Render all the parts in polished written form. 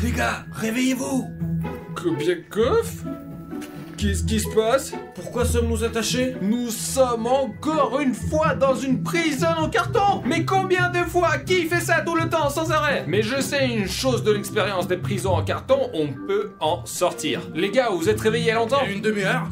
Les gars, réveillez-vous! Kobiakov? Qu'est-ce qui se passe? Pourquoi sommes-nous attachés? Nous sommes encore une fois dans une prison en carton! Mais combien de fois? Qui fait ça tout le temps sans arrêt? Mais je sais une chose de l'expérience des prisons en carton, on peut en sortir. Les gars, vous êtes réveillés il y a longtemps? Il y a une demi-heure.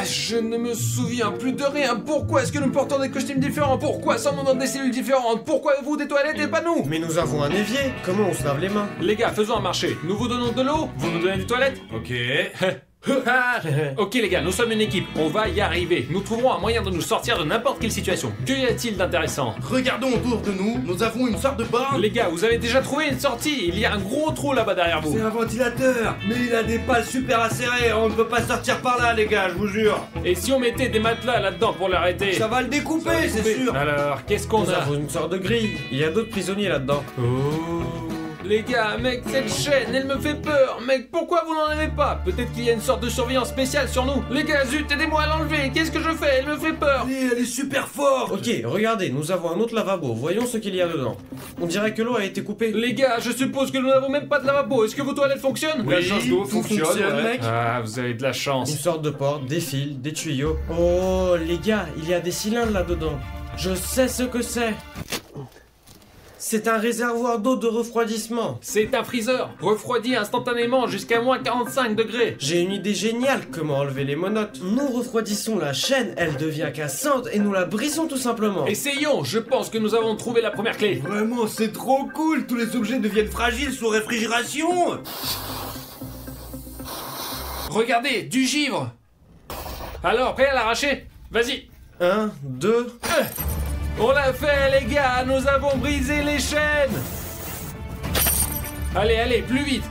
Je ne me souviens plus de rien. Pourquoi est-ce que nous portons des costumes différents? Pourquoi sommes-nous dans des cellules différentes? Pourquoi vous des toilettes et pas nous? Mais nous avons un évier. Comment on se lave les mains? Les gars, faisons un marché. Nous vous donnons de l'eau, vous nous donnez des toilettes? Ok. Ok les gars, nous sommes une équipe, on va y arriver. Nous trouverons un moyen de nous sortir de n'importe quelle situation. Que y a-t-il d'intéressant? Regardons autour de nous, nous avons une sorte de borne. Les gars, vous avez déjà trouvé une sortie? Il y a un gros trou là-bas derrière vous. C'est un ventilateur, mais il a des pales super acérées, on ne peut pas sortir par là les gars, je vous jure. Et si on mettait des matelas là-dedans pour l'arrêter? Ça va le découper, c'est sûr. Alors, qu'est-ce qu'on Nous a? avons une sorte de grille. Il y a d'autres prisonniers là-dedans. Les gars, mec, cette chaîne, elle me fait peur. Mec, pourquoi vous n'en avez pas? Peut-être qu'il y a une sorte de surveillance spéciale sur nous. Les gars, zut, aidez-moi à l'enlever. Qu'est-ce que je fais? Elle me fait peur. Elle est super forte. Ok, regardez, nous avons un autre lavabo. Voyons ce qu'il y a dedans. On dirait que l'eau a été coupée. Les gars, je suppose que nous n'avons même pas de lavabo. Est-ce que vos toilettes fonctionnent? Oui, La chasse d'eau tout fonctionne, fonctionne, ouais. mec. Ah, vous avez de la chance. Une sorte de porte, des fils, des tuyaux. Oh, les gars, il y a des cylindres là-dedans. Je sais ce que c'est. C'est un réservoir d'eau de refroidissement. C'est un freezer, refroidi instantanément jusqu'à moins 45 degrés. J'ai une idée géniale, comment enlever les monotes. Nous refroidissons la chaîne, elle devient cassante et nous la brisons tout simplement. Essayons, je pense que nous avons trouvé la première clé. Vraiment, c'est trop cool, tous les objets deviennent fragiles sous réfrigération. Regardez, du givre. Alors, prêt à l'arracher? Vas-y. 1, 2... On l'a fait les gars, nous avons brisé les chaînes. Allez, allez, plus vite.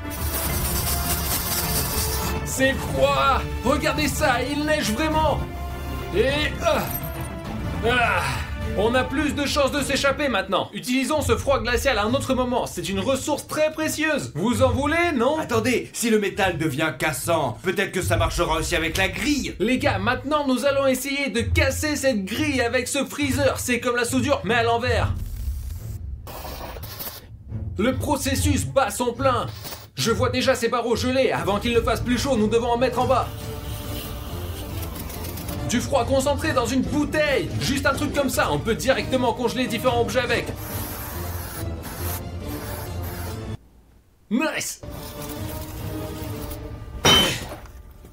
C'est froid. Regardez ça, il neige vraiment. Et... on a plus de chances de s'échapper maintenant. Utilisons ce froid glacial à un autre moment, c'est une ressource très précieuse. Vous en voulez, non? Attendez, si le métal devient cassant, peut-être que ça marchera aussi avec la grille. Les gars, maintenant nous allons essayer de casser cette grille avec ce freezer. C'est comme la soudure, mais à l'envers. Le processus bat son plein. Je vois déjà ces barreaux gelés. Avant qu'il ne fasse plus chaud, nous devons en mettre en bas. Du froid concentré dans une bouteille. Juste un truc comme ça, on peut directement congeler différents objets avec. Nice.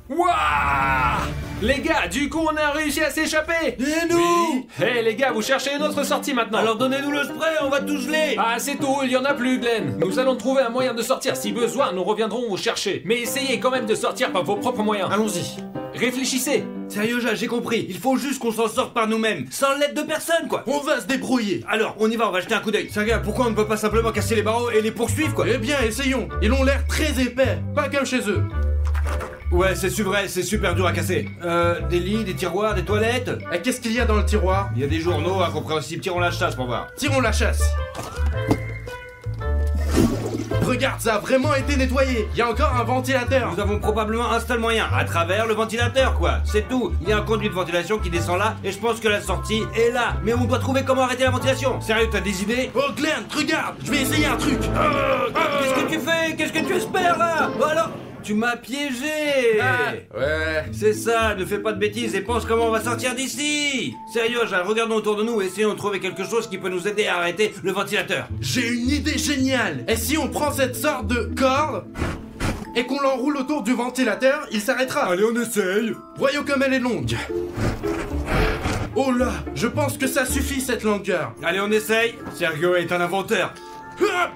Wouah! Les gars, du coup on a réussi à s'échapper. Et nous? Hé les gars, vous cherchez une autre sortie maintenant. Alors donnez-nous le spray, on va tout geler. Ah c'est tout, il y en a plus Glenn. Nous allons trouver un moyen de sortir. Si besoin, nous reviendrons vous chercher. Mais essayez quand même de sortir par vos propres moyens. Allons-y. Réfléchissez. Sérieux, j'ai compris, il faut juste qu'on s'en sorte par nous-mêmes, sans l'aide de personne quoi. On va se débrouiller. Alors, on y va, on va jeter un coup d'œil. Saga, pourquoi on ne peut pas simplement casser les barreaux et les poursuivre quoi? Eh bien, essayons. Ils ont l'air très épais, pas comme chez eux. Ouais, c'est vrai, c'est super dur à casser. Des lits, des tiroirs, des toilettes. Et qu'est-ce qu'il y a dans le tiroir? Il y a des journaux incompréhensibles, tirons la chasse pour voir. Tirons la chasse. Regarde, ça a vraiment été nettoyé. Il y a encore un ventilateur. Nous avons probablement un seul moyen, à travers le ventilateur quoi. C'est tout, il y a un conduit de ventilation qui descend là, et je pense que la sortie est là. Mais on doit trouver comment arrêter la ventilation. Sérieux, t'as des idées? Oh Glenn, regarde, je vais essayer un truc. Qu'est-ce que tu fais? Qu'est-ce que tu espères là? Oh, alors, tu m'as piégé. Ouais. C'est ça, ne fais pas de bêtises et pense comment on va sortir d'ici. Sérieux, regardons autour de nous et essayons de trouver quelque chose qui peut nous aider à arrêter le ventilateur. J'ai une idée géniale. Et si on prend cette sorte de corde et qu'on l'enroule autour du ventilateur, il s'arrêtera. Allez, on essaye. Voyons comme elle est longue. Oh là, je pense que ça suffit cette longueur. Allez, on essaye. Sergio est un inventeur. Quoi?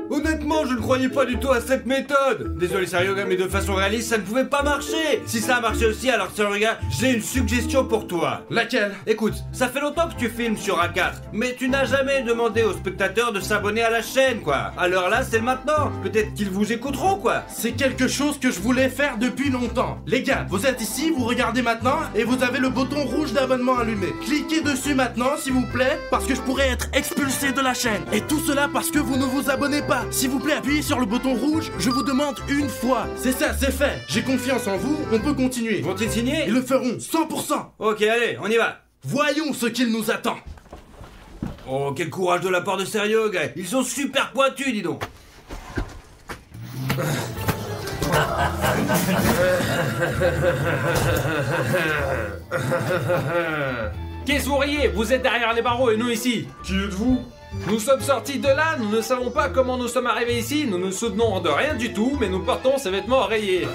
Honnêtement, je ne croyais pas du tout à cette méthode. Désolé Sergio, mais de façon réaliste, ça ne pouvait pas marcher. Si ça a marché aussi, alors Sergio, j'ai une suggestion pour toi. Laquelle? Écoute, ça fait longtemps que tu filmes sur A4, mais tu n'as jamais demandé aux spectateurs de s'abonner à la chaîne, quoi. Alors là, c'est le maintenant. Peut-être qu'ils vous écouteront, quoi. C'est quelque chose que je voulais faire depuis longtemps. Les gars, vous êtes ici, vous regardez maintenant, et vous avez le bouton rouge d'abonnement allumé. Cliquez dessus maintenant, s'il vous plaît, parce que je pourrais être expulsé de la chaîne. Et tout cela parce que vous ne vous abonnez pas. S'il vous plaît, appuyez sur le bouton rouge, je vous demande une fois. C'est ça, c'est fait. J'ai confiance en vous, on peut continuer. Vont-ils signer? Ils le feront, 100%. Ok, allez, on y va. Voyons ce qu'il nous attend. Oh, quel courage de la part de Seryoga. Ils sont super pointus, dis donc. Qu'est-ce que vous riez? Vous êtes derrière les barreaux et nous ici. Qui êtes-vous? Nous sommes sortis de là, nous ne savons pas comment nous sommes arrivés ici, nous nous souvenons de rien du tout, mais nous portons ces vêtements rayés.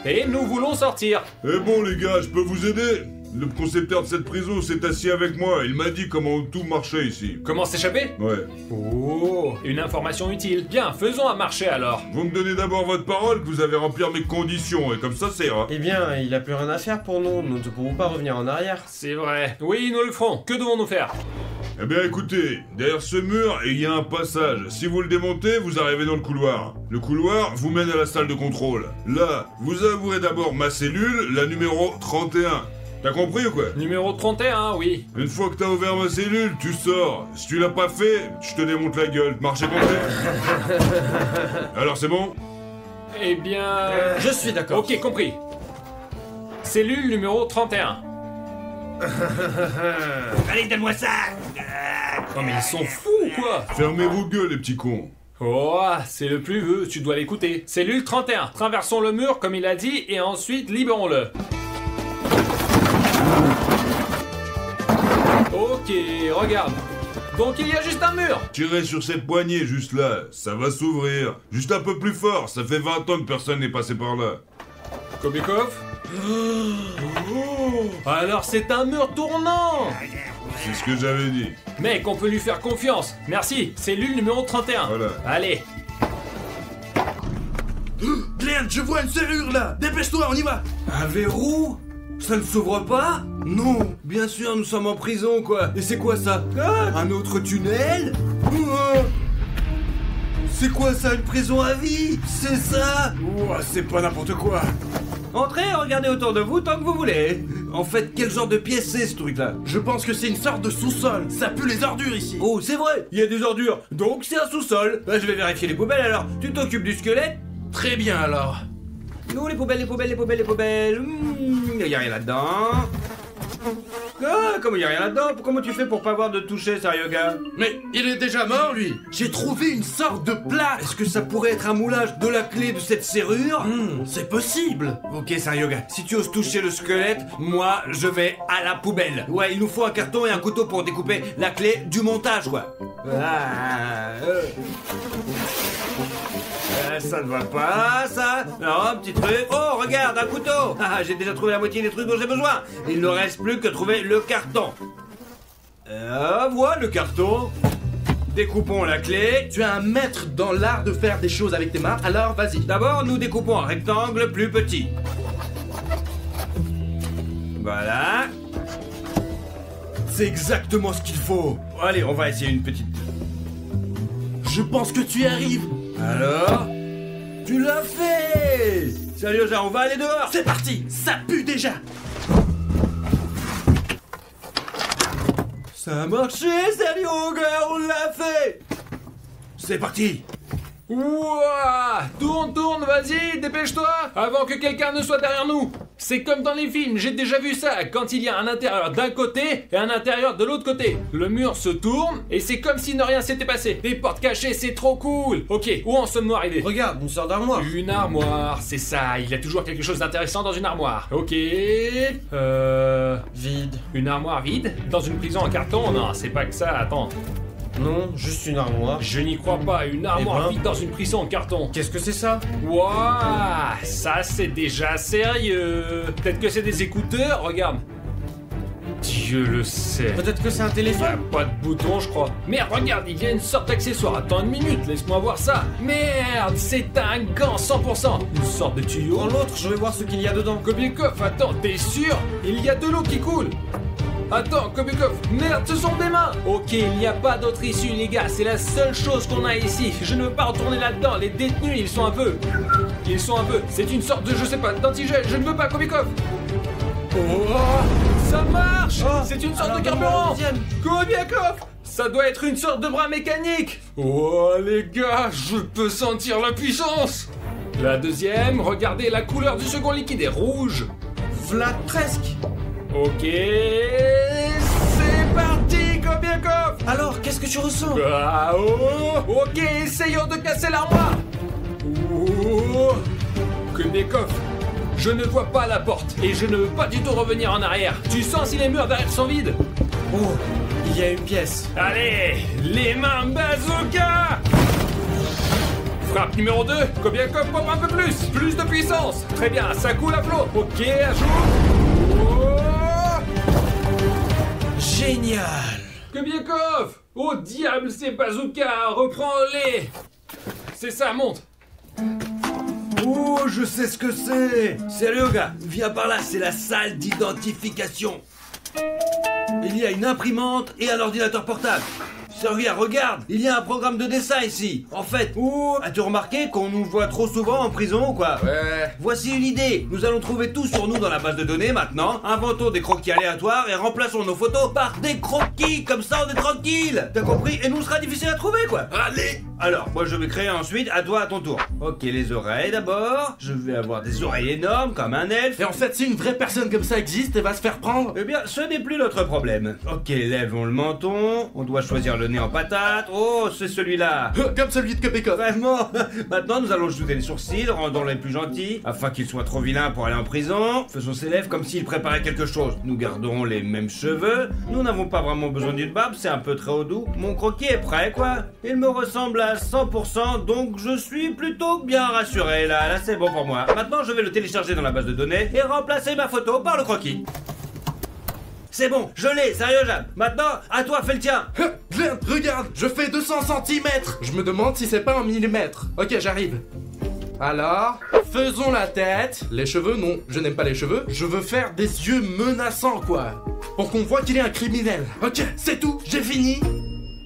Et nous voulons sortir. Eh bon les gars, je peux vous aider? Le concepteur de cette prison s'est assis avec moi, il m'a dit comment tout marchait ici. Comment s'échapper? Ouais. Oh, une information utile. Bien, faisons un marché alors. Vous me donnez d'abord votre parole que vous allez remplir mes conditions, et comme ça ira. Eh bien, il a plus rien à faire pour nous ne pouvons pas revenir en arrière. C'est vrai. Oui, nous le ferons. Que devons-nous faire? Eh bien écoutez, derrière ce mur, il y a un passage. Si vous le démontez, vous arrivez dans le couloir. Le couloir vous mène à la salle de contrôle. Là, vous avouerez d'abord ma cellule, la numéro 31. T'as compris ou quoi? Numéro 31, oui. Une fois que t'as ouvert ma cellule, tu sors. Si tu l'as pas fait, je te démonte la gueule. Marché complet. Alors c'est bon? Eh bien... Je suis d'accord. Ok, compris. Cellule numéro 31. Allez, donne-moi ça. Oh mais ils sont fous ou quoi? Fermez vos gueules, les petits cons. Oh, c'est le plus vieux, tu dois l'écouter. Cellule 31. Traversons le mur comme il a dit et ensuite libérons-le. Ok, regarde. Donc il y a juste un mur. Tirez sur cette poignée juste là, ça va s'ouvrir. Juste un peu plus fort, ça fait 20 ans que personne n'est passé par là. Kobikov? Oh, alors c'est un mur tournant. C'est ce que j'avais dit. Mec, on peut lui faire confiance. Merci, cellule numéro 31. Voilà. Allez. Glenn, je vois une serrure là. Dépêche-toi, on y va. Un verrou? Ça ne s'ouvre pas? Non. Bien sûr, nous sommes en prison, quoi. Et c'est quoi ça? Un autre tunnel? C'est quoi ça, une prison à vie? C'est ça? Ouah, c'est pas n'importe quoi. Entrez, regardez autour de vous tant que vous voulez. En fait, quel genre de pièce c'est ce truc-là? Je pense que c'est une sorte de sous-sol. Ça pue les ordures ici. Oh, c'est vrai, il y a des ordures. Donc c'est un sous-sol. Bah, je vais vérifier les poubelles alors. Tu t'occupes du squelette? Très bien alors. Nous, les poubelles. Y a rien là-dedans. Ah, comment y a rien là-dedans? Comment tu fais pour pas avoir de toucher, Seryoga? Mais il est déjà mort lui. J'ai trouvé une sorte de plaque. Est-ce que ça pourrait être un moulage de la clé de cette serrure? C'est possible. Ok, Seryoga, si tu oses toucher le squelette, moi, je vais à la poubelle. Ouais, il nous faut un carton et un couteau pour découper la clé du montage, quoi. Ça ne va pas, ça. Non, un petit truc. Oh, regarde, un couteau. Ah, j'ai déjà trouvé la moitié des trucs dont j'ai besoin. Il ne reste plus que trouver le carton. Voilà le carton. Découpons la clé. Tu es un maître dans l'art de faire des choses avec tes mains, alors vas-y. D'abord, nous découpons un rectangle plus petit. Voilà. C'est exactement ce qu'il faut. Allez, on va essayer une petite. Je pense que tu y arrives. Alors? Tu l'as fait! Sérieux, on va aller dehors! C'est parti. Ça pue déjà. Ça a marché, sérieux, gars, on l'a fait! C'est parti! Ouah! Tourne, vas-y, dépêche-toi! Avant que quelqu'un ne soit derrière nous! C'est comme dans les films, j'ai déjà vu ça, quand il y a un intérieur d'un côté et un intérieur de l'autre côté. Le mur se tourne et c'est comme si ne rien s'était passé. Les portes cachées, c'est trop cool! Ok, où en sommes-nous arrivés? Regarde, une sorte d'armoire. Une armoire, c'est ça, il y a toujours quelque chose d'intéressant dans une armoire. Ok, Vide. une armoire vide? Dans une prison en carton? Non, c'est pas que ça, attends. Non, juste une armoire. Je n'y crois pas, une armoire ben. vide dans une prison en carton. Qu'est-ce que c'est ça? Wouah, ça c'est déjà sérieux. Peut-être que c'est des écouteurs, regarde. Dieu le sait. Peut-être que c'est un Il n'y a téléphone? pas de bouton, je crois. Merde, regarde, il y a une sorte d'accessoire. Attends une minute, laisse-moi voir ça. Merde, c'est un gant 100%. Une sorte de tuyau. Prends l'autre, je vais voir ce qu'il y a dedans. Kobikov, attends, t'es sûr? Il y a de l'eau qui coule. Attends, Kobikov, merde, ce sont des mains. Ok, il n'y a pas d'autre issue, les gars. C'est la seule chose qu'on a ici. Je ne veux pas retourner là-dedans. Les détenus, ils sont un peu... C'est une sorte de, je sais pas, d'antigel. Je ne veux pas, Kobikov. Oh, ça marche. C'est une sorte alors de donne-moi carburant. la deuxième. Kobikov, ça doit être une sorte de bras mécanique. Oh, les gars, je peux sentir la puissance. La deuxième, regardez, la couleur du second liquide est rouge. V'là presque. Ok, c'est parti, Kobikov. Alors, qu'est-ce que tu ressens? Ah, oh, ok, essayons de casser l'armoire. Oh, Kubekov, je ne vois pas la porte et je ne veux pas du tout revenir en arrière. Tu sens si les murs derrière sont vides? Oh, il y a une pièce. Allez, les mains bazooka! Frappe numéro 2, Kubekov, pompe un peu plus. Plus de puissance. Très bien, ça coule à flot. Ok, ajoute. Oh, Génial. Kubekov! Oh diable, ces bazookas! Reprends-les! C'est ça, monte! Oh, je sais ce que c'est. Sérieux, gars, viens par là, c'est la salle d'identification. Il y a une imprimante et un ordinateur portable. Sérieux, regarde, il y a un programme de dessin ici. En fait, as-tu remarqué qu'on nous voit trop souvent en prison ou quoi? Ouais. Voici une idée. Nous allons trouver tout sur nous dans la base de données maintenant. Inventons des croquis aléatoires et remplaçons nos photos par des croquis. Comme ça, on est tranquille. T'as compris? Et nous, ce sera difficile à trouver, quoi. Allez. Alors, moi, je vais créer ensuite. À toi, à ton tour. Ok, les oreilles d'abord. Je vais avoir des oreilles énormes comme un elfe. Et en fait, si une vraie personne comme ça existe et va se faire prendre... Eh bien, ce n'est plus notre problème. Ok, lèvons le menton. On doit choisir le nez en patate. Oh, c'est celui-là. Comme celui de Kubekov. Vraiment. Maintenant, nous allons ajouter les sourcils, rendons-les plus gentils, afin qu'ils soient trop vilains pour aller en prison. Faisons ses lèvres comme s'il préparait quelque chose. Nous garderons les mêmes cheveux. Nous n'avons pas vraiment besoin d'une barbe, c'est un peu très haut doux. Mon croquis est prêt, quoi. Il me ressemble à 100%, donc je suis plutôt bien rassuré. Là, c'est bon pour moi. Maintenant, je vais le télécharger dans la base de données et remplacer ma photo par le croquis. C'est bon, je l'ai, sérieux, Jam. Maintenant, à toi, fais le tien. Glenn, regarde, je fais 200 cm. Je me demande si c'est pas en millimètres. Ok, j'arrive. Alors, faisons la tête. Les cheveux, non, je n'aime pas les cheveux. Je veux faire des yeux menaçants, quoi. Pour qu'on voit qu'il est un criminel. Ok, c'est tout, j'ai fini.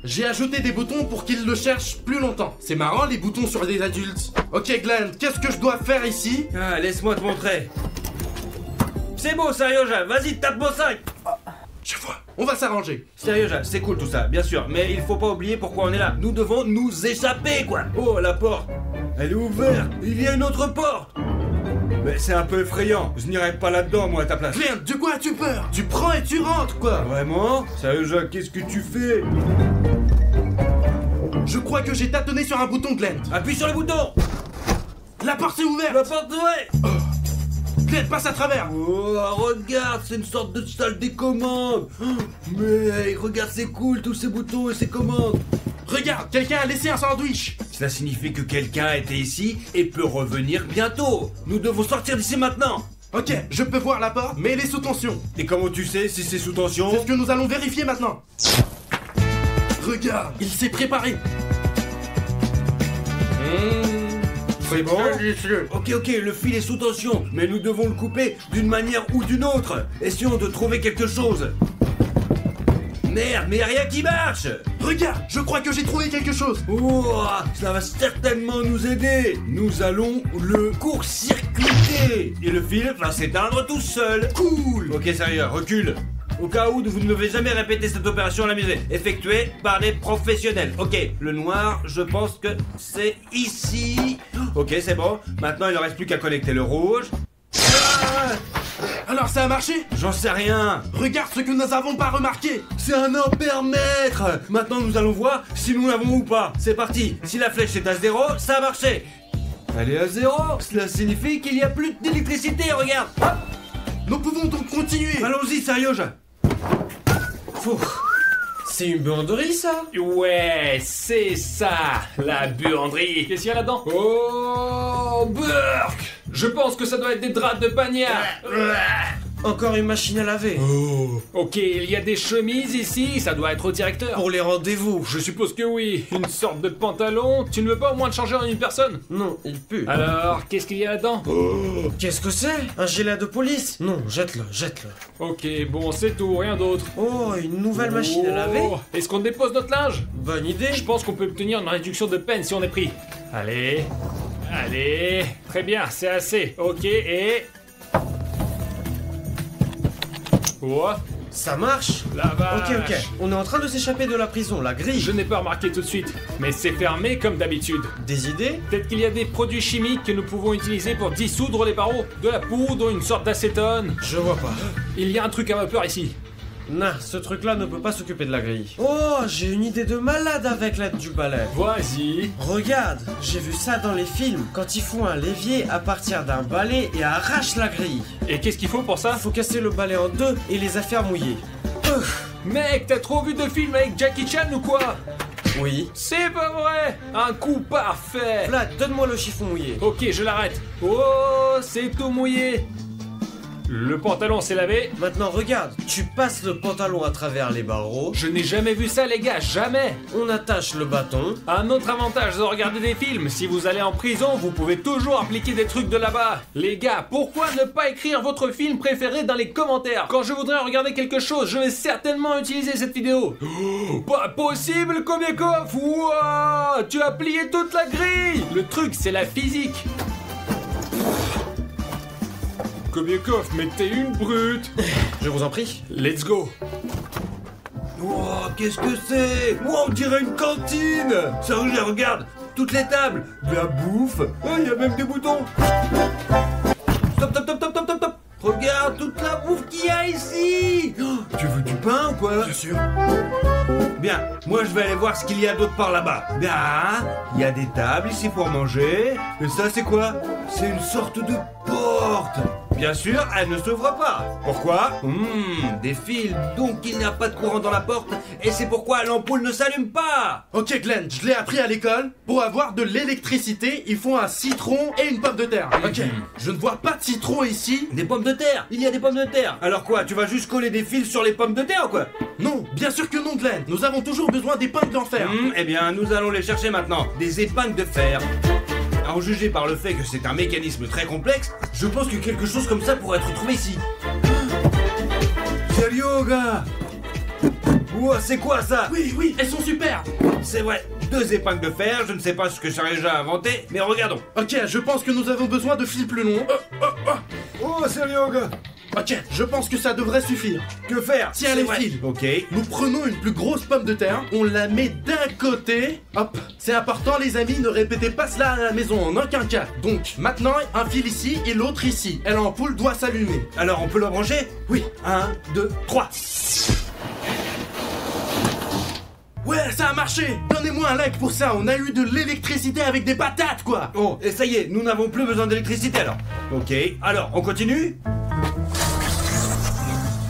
J'ai ajouté des boutons pour qu'il le cherche plus longtemps. C'est marrant, les boutons sur des adultes. Ok, Glenn, qu'est-ce que je dois faire ici? Ah, laisse-moi te montrer. C'est bon, sérieux, Jam. Vas-y, tape mon 5. Je vois, on va s'arranger. Sérieux, Jam, c'est cool tout ça, bien sûr. Mais il faut pas oublier pourquoi on est là. Nous devons nous échapper, quoi. Oh, la porte. Elle est ouverte. Il y a une autre porte. Mais c'est un peu effrayant. Je n'irai pas là-dedans, moi, à ta place. Glenn, de quoi as-tu peur? Tu prends et tu rentres, quoi. Vraiment? Sérieux, Jacques, qu'est-ce que tu fais? Je crois que j'ai tâtonné sur un bouton, Glenn. Appuie sur le bouton. La porte est ouverte. La porte est ouverte. Glenn, passe à travers. Oh, regarde, c'est une sorte de salle des commandes. Oh, mais regarde, c'est cool, tous ces boutons et ces commandes. Regarde, quelqu'un a laissé un sandwich. Cela signifie que quelqu'un était ici et peut revenir bientôt. Nous devons sortir d'ici maintenant. Ok, je peux voir la porte, mais elle est sous tension. Et comment tu sais si c'est sous tension? C'est ce que nous allons vérifier maintenant. Regarde, il s'est préparé. C'est bon? Ok, le fil est sous tension, mais nous devons le couper d'une manière ou d'une autre. Essayons de trouver quelque chose. Merde, mais y a rien qui marche. Regarde, je crois que j'ai trouvé quelque chose. Oh, ça va certainement nous aider. Nous allons le court-circuiter. Et le fil va s'éteindre tout seul. Cool. Ok, sérieux, recule. Au cas où vous ne devez jamais répéter cette opération à la maison, effectuée par des professionnels. Ok, le noir, je pense que c'est ici. Ok, c'est bon. Maintenant, il ne reste plus qu'à connecter le rouge. Ah, Alors ça a marché? j'en sais rien. Regarde ce que nous n'avons pas remarqué. C'est un ampère-mètre. Maintenant, nous allons voir si nous l'avons ou pas. C'est parti. Si la flèche est à 0, ça a marché. Elle est à 0. Cela signifie qu'il n'y a plus d'électricité, regarde. Hop. Nous pouvons donc continuer. Allons-y, sérieux, C'est une buanderie, ça? Ouais, c'est ça, la buanderie. Qu'est-ce qu'il y a là-dedans? Oh, Burk! Je pense que ça doit être des draps de pagnard. Encore une machine à laver. Ok, il y a des chemises ici, ça doit être au directeur. Pour les rendez-vous. Je suppose que oui. Une sorte de pantalon. Tu ne veux pas au moins le changer en une personne? Non, il pue. Alors, qu'est-ce qu'il y a là-dedans? Qu'est-ce que c'est? Un gilet de police? Non, jette-le, jette-le. Ok, bon, c'est tout, rien d'autre. Oh, une nouvelle machine à laver? Oh, est-ce qu'on dépose notre linge? Bonne idée. Je pense qu'on peut obtenir une réduction de peine si on est pris. Allez. Allez. Très bien, c'est assez. Ok, et... Oh, Ça marche? la vache. Ok. On est en train de s'échapper de la prison, la grille. Je n'ai pas remarqué tout de suite, mais c'est fermé comme d'habitude. Des idées? Peut-être qu'il y a des produits chimiques que nous pouvons utiliser pour dissoudre les barreaux. De la poudre, une sorte d'acétone. Je vois pas. Il y a un truc à vapeur ici. Non, ce truc-là ne peut pas s'occuper de la grille. Oh, j'ai une idée de malade avec l'aide du balai. Vas-y. Regarde, j'ai vu ça dans les films, quand ils font un levier à partir d'un balai et arrachent la grille. Et qu'est-ce qu'il faut pour ça? Faut casser le balai en deux et les affaires mouillées. Mec, t'as trop vu de films avec Jackie Chan ou quoi? Oui. C'est pas vrai! Un coup parfait! Vlad, donne-moi le chiffon mouillé. Ok, je l'arrête. Oh, c'est tout mouillé. Le pantalon s'est lavé. Maintenant regarde, tu passes le pantalon à travers les barreaux, Je n'ai jamais vu ça, les gars, jamais. on attache le bâton. Un autre avantage de regarder des films, si vous allez en prison, vous pouvez toujours appliquer des trucs de là-bas. Les gars, pourquoi ne pas écrire votre film préféré dans les commentaires? Quand je voudrais regarder quelque chose, je vais certainement utiliser cette vidéo. Oh, pas possible, Kobiekov! Wouah! Tu as plié toute la grille! Le truc, c'est la physique. Kobiekov, mais t'es une brute! Je vous en prie. Let's go! Oh, qu'est-ce que c'est? Oh, on dirait une cantine. Sérieux, regarde, toutes les tables, de la bouffe, il y a même des boutons. Stop, stop, stop, stop, stop, stop, stop. Regarde toute la bouffe qu'il y a ici. Oh, tu veux du pain ou quoi? Bien sûr. Bien, moi je vais aller voir ce qu'il y a d'autre par là-bas. Bien, il y a des tables ici pour manger. Et ça c'est quoi? C'est une sorte de porte. Bien sûr, elle ne s'ouvre pas. Pourquoi? Des fils, donc il n'y a pas de courant dans la porte. Et c'est pourquoi l'ampoule ne s'allume pas. Ok Glenn, je l'ai appris à l'école. Pour avoir de l'électricité, il faut un citron et une pomme de terre. Ok, je ne vois pas de citron ici. Des pommes de terre. Il y a des pommes de terre. Alors quoi, tu vas juste coller des fils sur les pommes de terre ou quoi? Non, bien sûr que non Glenn. Nous avons toujours besoin d'épingles en fer. Eh bien, nous allons les chercher maintenant. Des épingles de fer. À en juger par le fait que c'est un mécanisme très complexe, je pense que quelque chose comme ça pourrait être trouvé ici. Sérieux, gars? Ouah, c'est quoi ça? Oui, oui, elles sont super. C'est vrai, 2 épingles de fer, je ne sais pas ce que j'aurais déjà inventé, mais regardons. Ok, je pense que nous avons besoin de fils plus longs. Oh, sérieux, gars? Ok, je pense que ça devrait suffire. Que faire? Tiens, C'est les vrai. fils. Ok. Nous prenons une plus grosse pomme de terre, on la met d'un côté. Hop, c'est important les amis, ne répétez pas cela à la maison en aucun cas. Donc, maintenant, un fil ici et l'autre ici. Et l'ampoule doit s'allumer. Alors, on peut le brancher? Oui. 1, 2, 3. Ouais, ça a marché. Donnez-moi un like pour ça, on a eu de l'électricité avec des patates, quoi. Oh, et ça y est, nous n'avons plus besoin d'électricité alors. Ok, alors, on continue?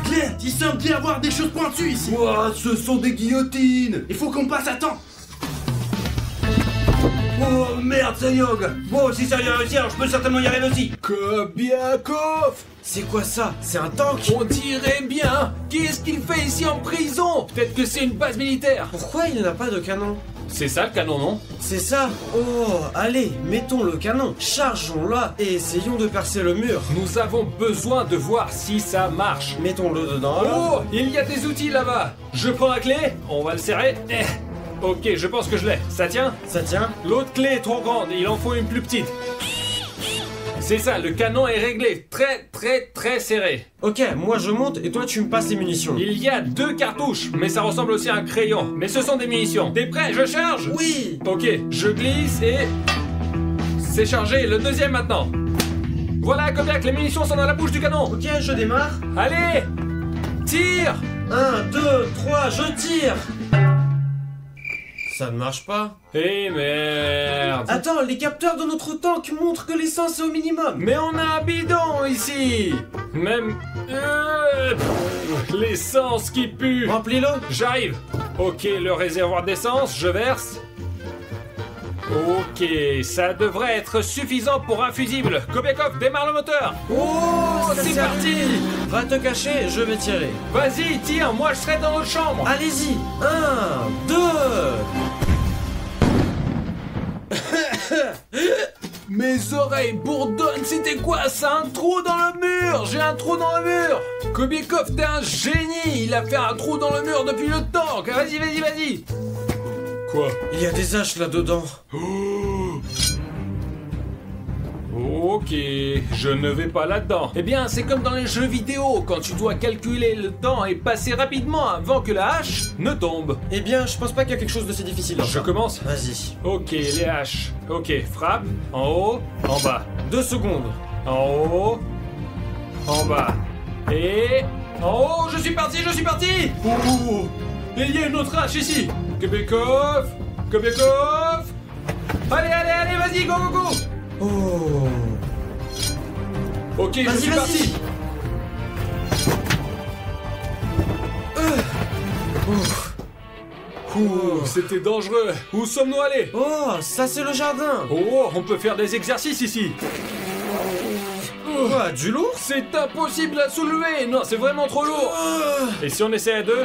Glenn, il semble y avoir des choses pointues ici. Ouah, ce sont des guillotines. Il faut qu'on passe à temps. Oh merde, c'est Yog. Bon, si ça y a réussi, alors je peux certainement y arriver aussi. Kobiekov! C'est quoi ça? C'est un tank? On dirait bien! Qu'est-ce qu'il fait ici en prison? Peut-être que c'est une base militaire! Pourquoi il n'a pas de canon? C'est ça le canon, non? C'est ça? Oh, allez, mettons le canon, chargeons-la et essayons de percer le mur. Nous avons besoin de voir si ça marche. Mettons-le dedans. Oh! Il y a des outils là-bas! Je prends la clé, on va le serrer. Ok, je pense que je l'ai. Ça tient? Ça tient? L'autre clé est trop grande, il en faut une plus petite. C'est ça, le canon est réglé. Très serré. Ok, moi je monte et toi tu me passes les munitions. Il y a 2 cartouches, mais ça ressemble aussi à un crayon. Mais ce sont des munitions. T'es prêt? Je charge? Oui! Ok, je glisse et... C'est chargé, le deuxième maintenant. Voilà, Kobiak, les munitions sont dans la bouche du canon. Ok, je démarre. Allez! Tire! 1, 2, 3, je tire! Ça ne marche pas. Eh merde! Attends, les capteurs de notre tank montrent que l'essence est au minimum. Mais on a un bidon ici! Même... l'essence qui pue! Remplis-le. J'arrive! Ok, le réservoir d'essence, je verse. Ok, ça devrait être suffisant pour un fusible. Kobiekov, démarre le moteur! Oh, c'est parti! Va te cacher, je vais tirer. Vas-y, tire, moi je serai dans l'autre chambre! Allez-y. 1, 2... Mes oreilles bourdonnent, c'était quoi ça? Un trou dans le mur! J'ai un trou dans le mur! Kobiekov, t'es un génie! Il a fait un trou dans le mur depuis le tank! Vas-y! Quoi? Il y a des haches là-dedans. Ok, je ne vais pas là-dedans. Eh bien, c'est comme dans les jeux vidéo, quand tu dois calculer le temps et passer rapidement avant que la hache ne tombe. Eh bien, je pense pas qu'il y a quelque chose de si difficile. Je commence? Vas-y. Ok, les haches. Ok, frappe. En haut, en bas. 2 secondes. En haut, en bas. Et... En haut, je suis parti. Oh, et il y a une autre hache ici. Kebekov. Allez, vas-y, go. Oh. Ok, je Vas-y, suis vas-y. parti. Ouh, c'était dangereux. Où sommes-nous allés? Oh, ça c'est le jardin. Oh, on peut faire des exercices ici. Quoi, du lourd? C'est impossible à soulever. Non, c'est vraiment trop lourd. Et si on essaie à deux?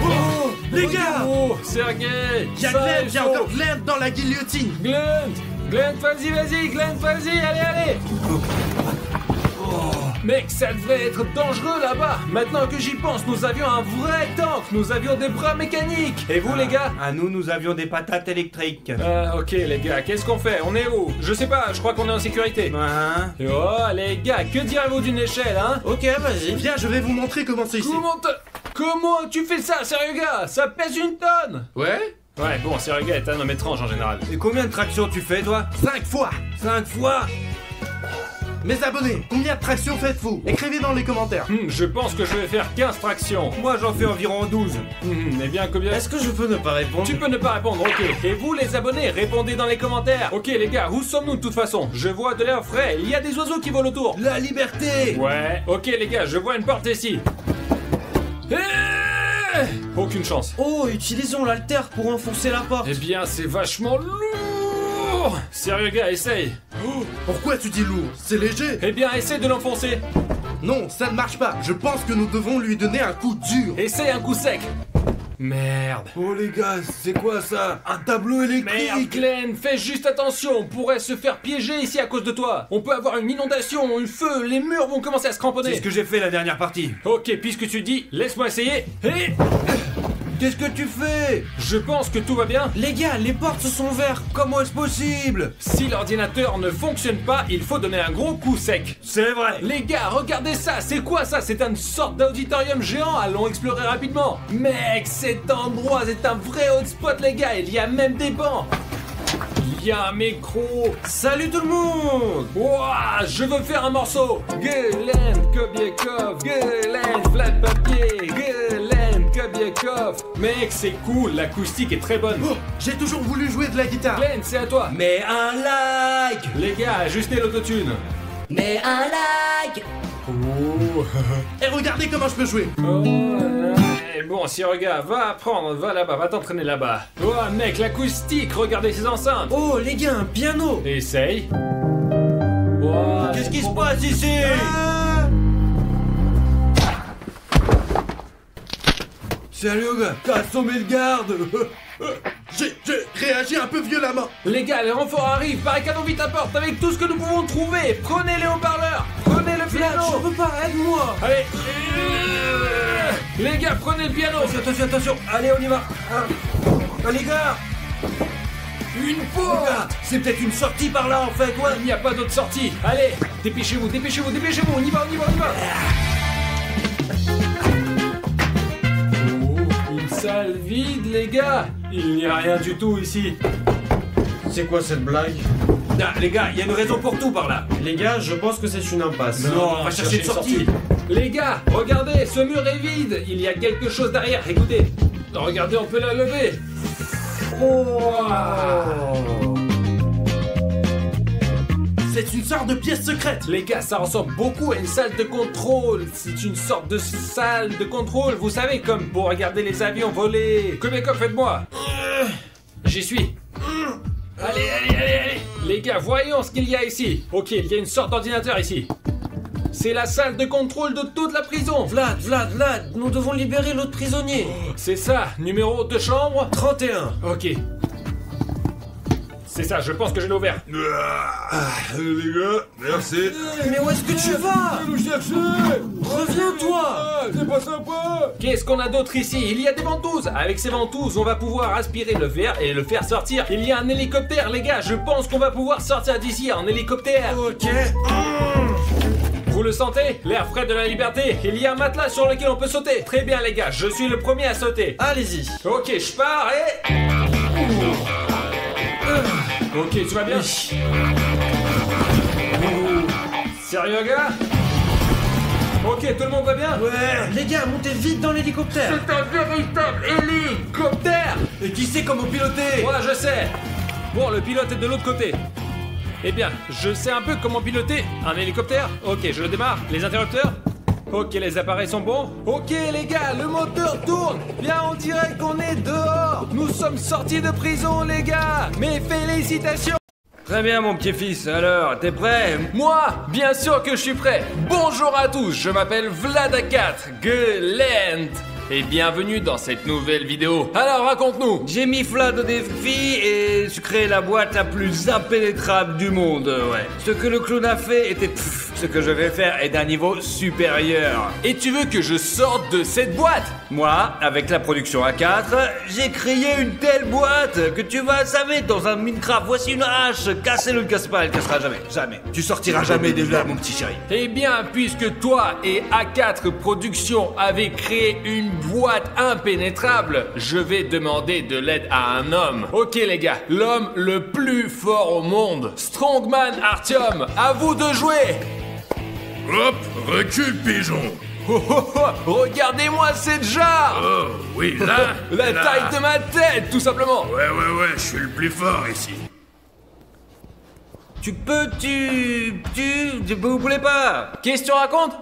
Oh, les gars! Oh, Sergei. Y'a Glenn, y'a encore Glenn dans la guillotine! Glenn, vas-y, Glenn, allez. Mec, ça devait être dangereux là-bas. Maintenant que j'y pense, nous avions un vrai tank. Nous avions des bras mécaniques. Et vous, les gars? Nous avions des patates électriques. Ok, les gars, qu'est-ce qu'on fait? On est où? Je sais pas, je crois qu'on est en sécurité. Hein? Oh, les gars, que direz-vous d'une échelle, hein? Ok, vas-y. Viens, je vais vous montrer comment c'est ici. Comment tu fais ça, sérieux gars? Ça pèse une tonne. Ouais? Ouais, bon, sérieux gars est un homme étrange en général. Et combien de tractions tu fais, toi? 5 fois! 5 fois? Mes abonnés, combien de tractions faites-vous? Écrivez dans les commentaires. Je pense que je vais faire 15 tractions. Moi, j'en fais environ 12. Eh bien, combien? Est-ce que je peux ne pas répondre? Tu peux ne pas répondre, ok. Et vous, les abonnés, répondez dans les commentaires. Ok, les gars, où sommes-nous de toute façon? Je vois de l'air frais, il y a des oiseaux qui volent autour. La liberté! Ouais, ok, les gars, je vois une porte ici. Aucune chance. Oh, utilisons l'alter pour enfoncer la porte. Eh bien, c'est vachement lourd. Sérieux gars, essaye. Pourquoi tu dis lourd? C'est léger. Eh bien, essaye de l'enfoncer. Non, ça ne marche pas. Je pense que nous devons lui donner un coup dur. Essaye un coup sec. Merde. Oh les gars, c'est quoi ça? Un tableau Merde, électrique! Glenn, fais juste attention, on pourrait se faire piéger ici à cause de toi. On peut avoir une inondation, un feu, les murs vont commencer à se cramponner. C'est ce que j'ai fait la dernière partie. Ok, puisque tu dis, laisse-moi essayer. Et Qu'est-ce que tu fais? je pense que tout va bien. Les gars, les portes se sont ouvertes. Comment est-ce possible? Si l'ordinateur ne fonctionne pas, il faut donner un gros coup sec. C'est vrai! Les gars, regardez ça, c'est quoi ça? C'est une sorte d'auditorium géant, allons explorer rapidement. Mec, cet endroit, c'est un vrai hotspot les gars, il y a même des bancs. Il y a un micro. Salut tout le monde. Ouah, je veux faire un morceau. Glenn Kobiekov, Glenn flat papier, Glenn Kobiekov. Mec, c'est cool, l'acoustique est très bonne. Oh, j'ai toujours voulu jouer de la guitare. Glenn, c'est à toi. Mais un like! Les gars, ajustez l'autotune. Mais un like. Oh. Et regardez comment je peux jouer. Bon, si regarde, va apprendre, va là-bas, va t'entraîner là-bas. Oh mec, l'acoustique, regardez ces enceintes. Oh les gars, un piano. Essaye. Wow. Qu'est-ce qui se passe ici? Sérieux gars, t'as assommé le garde! J'ai réagi un peu violemment. Les gars, les renforts arrivent, barricadons vite la porte avec tout ce que nous pouvons trouver. Prenez les haut-parleurs, prenez le Vlad, piano. je peux pas, aide-moi. Allez. Les gars, prenez le piano. Attention, allez on y va! Les gars! Une fois. Regarde, c'est peut-être une sortie par là en fait, ouais! Il n'y a pas d'autre sortie. Allez, dépêchez-vous, on y va. Oh, une salle vide, les gars. Il n'y a rien du tout ici. C'est quoi cette blague? Ah, les gars, il y a une raison pour tout par là! Les gars, je pense que c'est une impasse. Non, on va chercher une sortie! Les gars, regardez, ce mur est vide. Il y a quelque chose derrière, écoutez. Regardez, on peut la lever. Oh. C'est une sorte de pièce secrète. Les gars, ça ressemble beaucoup à une salle de contrôle. C'est une sorte de salle de contrôle, vous savez, comme pour regarder les avions voler. Kobekov, faites-moi. J'y suis. Allez. Les gars, voyons ce qu'il y a ici. Ok, il y a une sorte d'ordinateur ici. C'est la salle de contrôle de toute la prison. Vlad, nous devons libérer l'autre prisonnier. C'est ça, numéro de chambre 31. Ok. C'est ça, je pense que je l'ai ouvert. Les gars, merci. Mais où est-ce que tu vas? Nous chercher! Reviens-toi. C'est pas sympa! Qu'est-ce qu'on a d'autre ici? Il y a des ventouses. Avec ces ventouses, on va pouvoir aspirer le verre et le faire sortir. Il y a un hélicoptère, les gars. Je pense qu'on va pouvoir sortir d'ici en hélicoptère. Ok. Vous le sentez? L'air frais de la liberté. Il y a un matelas sur lequel on peut sauter. Très bien, les gars. Je suis le premier à sauter. Allez-y. Ok, je pars et... Ok, tu vas bien? Sérieux, gars? Ok, tout le monde va bien? Ouais. Les gars, montez vite dans l'hélicoptère. C'est un véritable hélicoptère! Et qui sait comment piloter? Moi, je sais. Bon, le pilote est de l'autre côté. Eh bien, je sais un peu comment piloter un hélicoptère. Ok, je le démarre. Les interrupteurs? Ok, les appareils sont bons. Ok, les gars, le moteur tourne. Bien, on dirait qu'on est dehors. Nous sommes sortis de prison, les gars. Mes félicitations. Très bien, mon petit-fils. Alors, t'es prêt? Moi, bien sûr que je suis prêt. Bonjour à tous, je m'appelle Vlad4 Gelent. Et bienvenue dans cette nouvelle vidéo. Alors, raconte-nous. J'ai mis Vlad au défi et j'ai créé la boîte la plus impénétrable du monde, ouais. Ce que le clown a fait était ce que je vais faire est d'un niveau supérieur. Et tu veux que je sorte de cette boîte? Moi, avec la production A4, j'ai créé une telle boîte que tu vas savez dans un Minecraft. Voici une hache, cassez-le, ne casse pas, elle cassera jamais, jamais. Tu sortiras jamais de là, mon petit chéri. Eh bien, puisque toi et A4 Productions avez créé une boîte impénétrable, je vais demander de l'aide à un homme. Ok les gars, l'homme le plus fort au monde, Strongman Artyom, à vous de jouer. Hop, recule, pigeon. Oh, oh, oh, regardez-moi cette jarre. Oh, oui, là. La là. taille de ma tête, tout simplement. Ouais, je suis le plus fort ici. Vous voulez pas? Question raconte.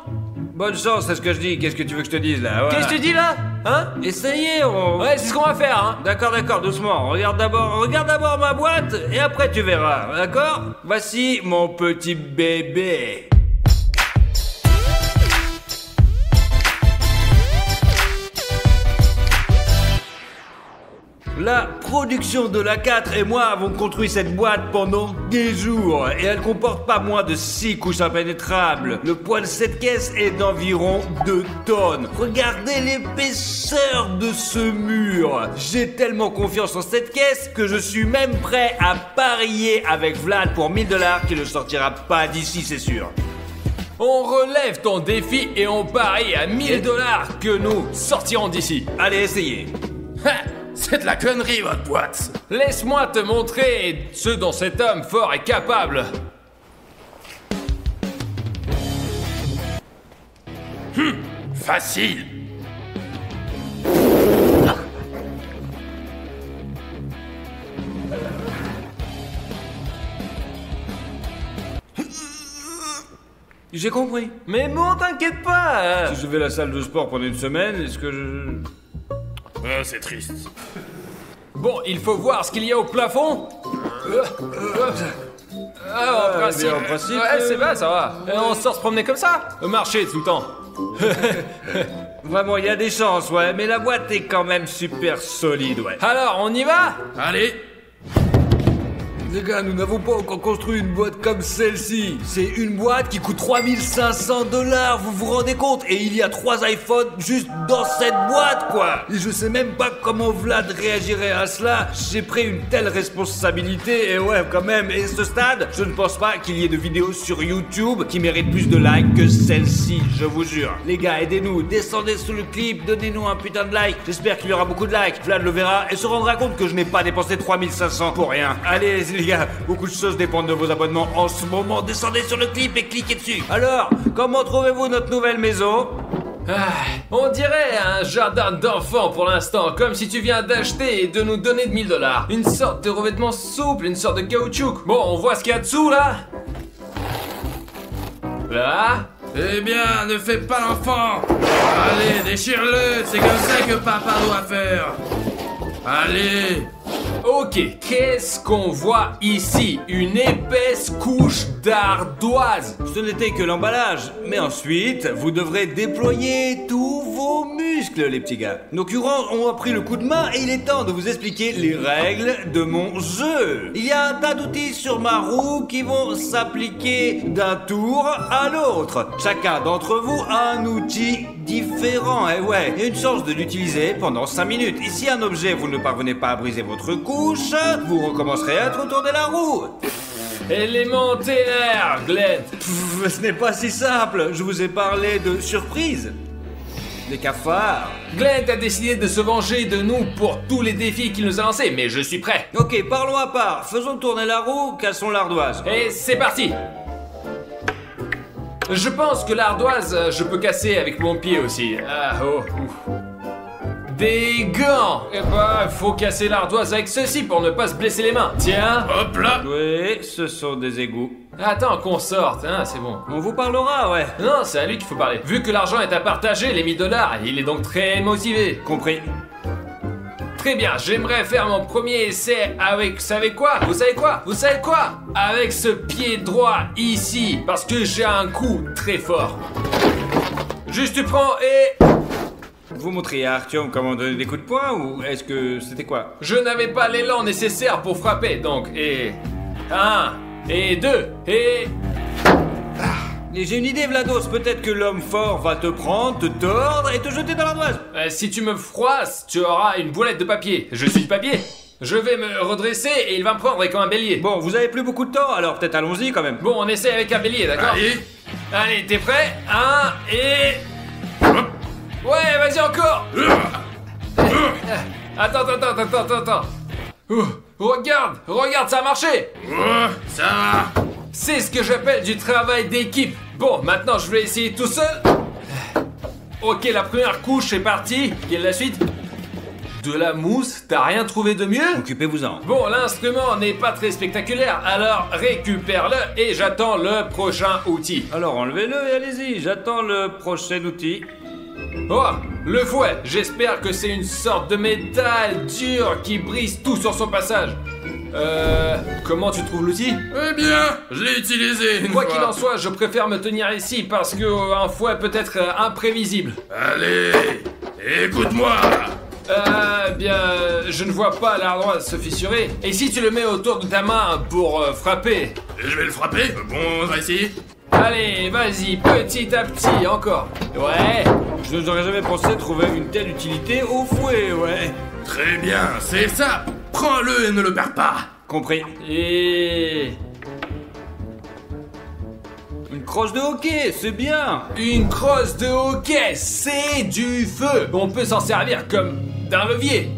Bonne chance, c'est ce que je dis. Qu'est-ce que tu veux que je te dise là? Voilà. Qu'est-ce que tu dis là? Hein? Essayez, on... Ouais, c'est ce qu'on va faire, hein. D'accord, doucement. Regarde d'abord ma boîte et après tu verras, d'accord? Voici mon petit bébé. La production de l'A4 et moi avons construit cette boîte pendant des jours et elle comporte pas moins de 6 couches impénétrables. Le poids de cette caisse est d'environ 2 tonnes. Regardez l'épaisseur de ce mur. J'ai tellement confiance en cette caisse que je suis même prêt à parier avec Vlad pour 1000 $ qu'il ne sortira pas d'ici, c'est sûr. On relève ton défi et on parie à 1000 $ que nous sortirons d'ici. Allez, essayez. Ha! C'est de la connerie, votre boîte. Laisse-moi te montrer ce dont cet homme fort est capable. Facile. J'ai compris. Mais bon, t'inquiète pas. Si je vais à la salle de sport pendant une semaine, est-ce que je... C'est triste. Bon, il faut voir ce qu'il y a au plafond. En principe, en principe, ouais, c'est bien, ça va. On sort se promener comme ça. Marcher tout le temps. Vraiment, il y a des chances, ouais, mais la boîte est quand même super solide, ouais. Alors, on y va? Allez. Les gars, nous n'avons pas encore construit une boîte comme celle-ci. C'est une boîte qui coûte 3500 $, vous vous rendez compte? Et il y a 3 iPhones juste dans cette boîte, quoi. Et je sais même pas comment Vlad réagirait à cela. J'ai pris une telle responsabilité, et ouais, quand même. Et ce stade, je ne pense pas qu'il y ait de vidéos sur YouTube qui méritent plus de likes que celle-ci, je vous jure. Les gars, aidez-nous, descendez sous le clip, donnez-nous un putain de like. J'espère qu'il y aura beaucoup de likes. Vlad le verra et se rendra compte que je n'ai pas dépensé 3500 pour rien. Allez, les gars, beaucoup de choses dépendent de vos abonnements en ce moment. Descendez sur le clip et cliquez dessus. Alors, comment trouvez-vous notre nouvelle maison? On dirait un jardin d'enfants pour l'instant, comme si tu viens d'acheter et de nous donner de 1000 $. Une sorte de revêtement souple, une sorte de caoutchouc. Bon, on voit ce qu'il y a dessous là. Là. Eh bien, ne fais pas l'enfant. Allez, déchire-le. C'est comme ça que papa doit faire. Allez. Ok, qu'est-ce qu'on voit ici? Une épaisse couche d'ardoise. Ce n'était que l'emballage, mais ensuite, vous devrez déployer tous vos muscles, les petits gars. Nos curants ont appris le coup de main et il est temps de vous expliquer les règles de mon jeu. Il y a un tas d'outils sur ma roue qui vont s'appliquer d'un tour à l'autre. Chacun d'entre vous a un outil différent, et ouais, il y a une chance de l'utiliser pendant 5 minutes. Et si un objet, vous ne parvenez pas à briser votre couche, vous recommencerez à tourner la roue. Élémentaire, Glenn. Ce n'est pas si simple, je vous ai parlé de surprise. Des cafards. Glenn a décidé de se venger de nous pour tous les défis qu'il nous a lancés, mais je suis prêt. Ok, parlons à part. Faisons tourner la roue, cassons l'ardoise. Et c'est parti. Je pense que l'ardoise, je peux casser avec mon pied aussi. Ah, oh, ouf. Des gants. Eh bah, faut casser l'ardoise avec ceci pour ne pas se blesser les mains. Tiens. Hop là. Oui, ce sont des égouts. Attends qu'on sorte, hein, c'est bon. On vous parlera, ouais. Non, c'est à lui qu'il faut parler. Vu que l'argent est à partager, les 1000 $, il est donc très motivé. Compris. Très bien, j'aimerais faire mon premier essai avec, vous savez quoi? Avec ce pied droit ici, parce que j'ai un coup très fort. Juste tu prends et... Vous montriez à Artyom comment donner des coups de poing ou est-ce que c'était quoi? Je n'avais pas l'élan nécessaire pour frapper, donc, et... 1, et 2, et... Et j'ai une idée, Vlados, peut-être que l'homme fort va te prendre, te tordre et te jeter dans l'ardoise. Si tu me froisses, tu auras une boulette de papier. Je suis du papier. Je vais me redresser et il va me prendre comme un bélier. Bon, vous avez plus beaucoup de temps, alors peut-être allons-y quand même. Bon, on essaie avec un bélier, d'accord? Allez, t'es prêt? 1 et... Ouais, vas-y encore. Attends. Regarde, ça a marché. Ça va. C'est ce que j'appelle du travail d'équipe. Bon, maintenant je vais essayer tout seul. Ok, la première couche est partie. Quelle est la suite? De la mousse? T'as rien trouvé de mieux? Occupez-vous-en. Bon, l'instrument n'est pas très spectaculaire, alors récupère-le et j'attends le prochain outil. Alors enlevez-le et allez-y, j'attends le prochain outil. Oh, le fouet. J'espère que c'est une sorte de métal dur qui brise tout sur son passage. Comment tu trouves l'outil? Eh bien, je l'ai utilisé une Quoi fois. qu'il en soit, je préfère me tenir ici parce que un fouet peut être imprévisible. Allez, écoute-moi. Bien, je ne vois pas l'ardoise se fissurer. Et si tu le mets autour de ta main pour frapper? Je vais le frapper. Bon, on va essayer. Allez, vas-y, petit à petit, encore. Ouais. Je n'aurais jamais pensé trouver une telle utilité au fouet, ouais. Très bien, c'est ça. Prends-le et ne le perds pas. Compris. Et... Une crosse de hockey, c'est bien. une crosse de hockey, c'est du feu. On peut s'en servir comme d'un levier.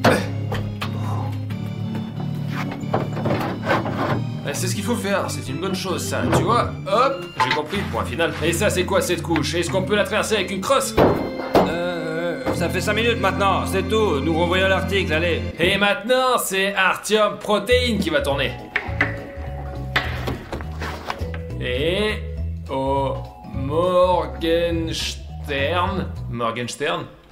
C'est ce qu'il faut faire, c'est une bonne chose ça, tu vois. Hop, j'ai compris, point final. Et ça c'est quoi cette couche? Est-ce qu'on peut la traverser avec une crosse? Ça fait 5 minutes maintenant, c'est tout. Nous renvoyons l'article, allez. Et maintenant, c'est Artyom Protein qui va tourner. Et... oh... Morgenstern.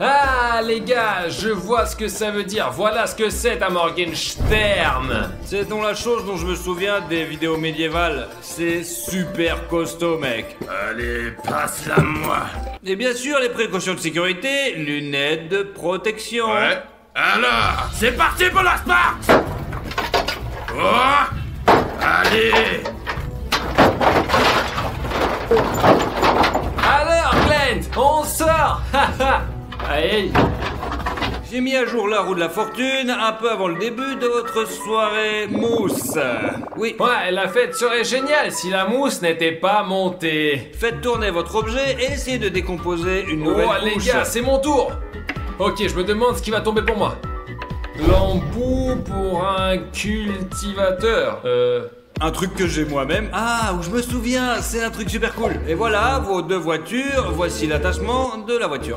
Ah, les gars, je vois ce que ça veut dire. Voilà ce que c'est un Morgenstern. C'est donc la chose dont je me souviens des vidéos médiévales. C'est super costaud, mec. Allez, passe-la moi. Et bien sûr, les précautions de sécurité, lunettes de protection. Ouais. Alors, c'est parti pour la Sparte. Oh. Allez. Alors, Glenn, on sort. Allez. J'ai mis à jour la roue de la fortune un peu avant le début de votre soirée mousse. Oui. Ouais, la fête serait géniale si la mousse n'était pas montée. Faites tourner votre objet et essayez de décomposer une nouvelle Oh, les couche. gars, c'est mon tour. Ok, je me demande ce qui va tomber pour moi. L'embout pour un cultivateur. Un truc que j'ai moi-même. Ah, où je me souviens, c'est un truc super cool. Et voilà, vos 2 voitures, voici l'attachement de la voiture.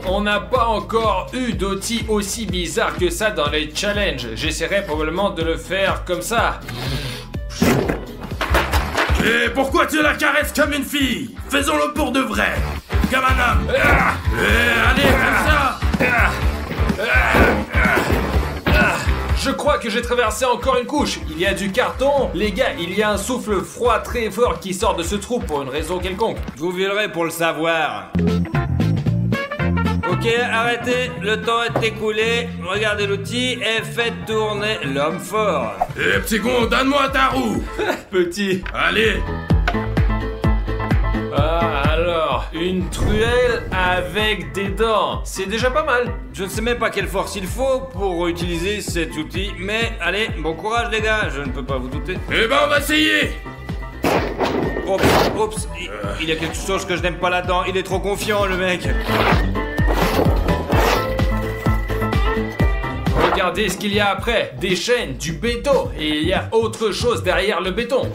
On n'a pas encore eu d'outil aussi bizarre que ça dans les challenges. J'essaierai probablement de le faire comme ça. Et pourquoi tu la caresses comme une fille? Faisons-le pour de vrai. Comme un homme. Allez, comme ça. Je crois que j'ai traversé encore une couche. Il y a du carton. Les gars, il y a un souffle froid très fort qui sort de ce trou pour une raison quelconque. Vous verrez pour le savoir. Ok, arrêtez, le temps est écoulé. Regardez l'outil et faites tourner l'homme fort. Eh, petit con, donne-moi ta roue. Petit. Allez. Ah, alors, une truelle avec des dents. C'est déjà pas mal. Je ne sais même pas quelle force il faut pour utiliser cet outil, mais allez, bon courage les gars, je ne peux pas vous douter. Eh ben, on va essayer. Oups, il y a quelque chose que je n'aime pas là-dedans, il est trop confiant le mec. Regardez ce qu'il y a après. Des chaînes, du béton. Et il y a autre chose derrière le béton.